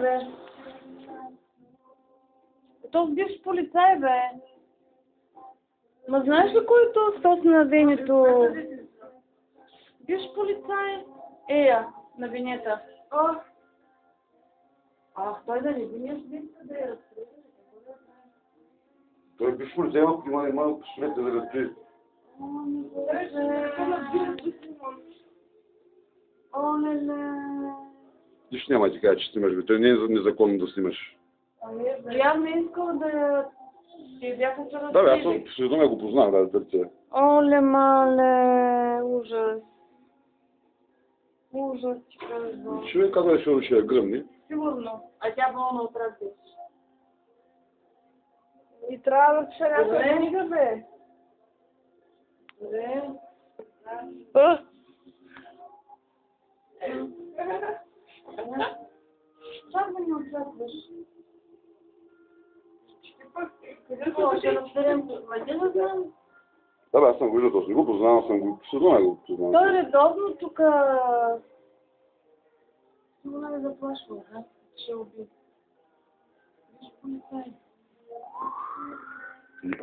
бе? То бивш полицай, бе. Ма знаеш ли кой е то стос на венето? Бивш полицай. Ея, на венета. Ах, той да не би нещо да я разпределя. Той биш полицай, има пистолет да разпределя. Нищо няма ти кажа, че снимаш, бе. Той не е незаконно да снимаш. Явно искал да ти бяха се разпределили. Да, бе, аз съм посредом го познах, да търся. Оле, мале, ужас. Ужас, ти казвам. Човек казва, че я гръмни. Сигурно. А тя болна от рак беше. И трябва да ще някаква книга, бе. Добре. Чак да ни очакваш? Ще разберем. Мъде да знам. Да, бе, аз съм го виждал, не го познавам, съм го посредом го познавам. Той редовно тук... Сигурно ме заплашва, да? Ще убие.